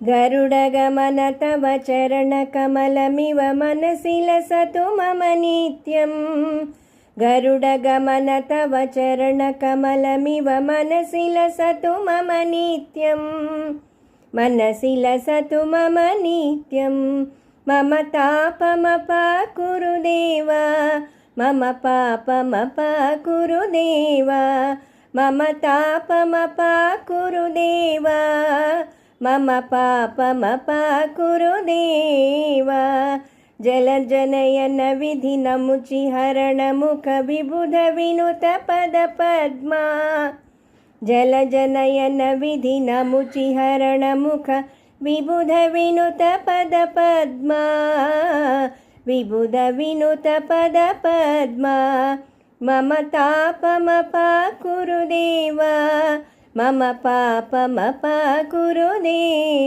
गरुडगमन तव चरणकमलमिव मनसि लसतु मम नित्यम्। गरुडगमन तव चरणकमलमिव मनसि लसतु मम नित्यम्। मनसि लसतु मम नित्यम्। मम तापमपाकुरु देव, मम पापमपाकुरु देव। मम तापमपाकुरु देव, मम पापमपाकुरु देव। जलजनयन विधिनमुचिहरण मुख विबुध विनुत पद पद्मा। जलजनयन विधिनमुचिहरण मुख विबुध विनुत पद पद्मा। विबुध विनुत पद पद्मा। मम तापमपाकुरु देव, मम पापमपाकुरु देव।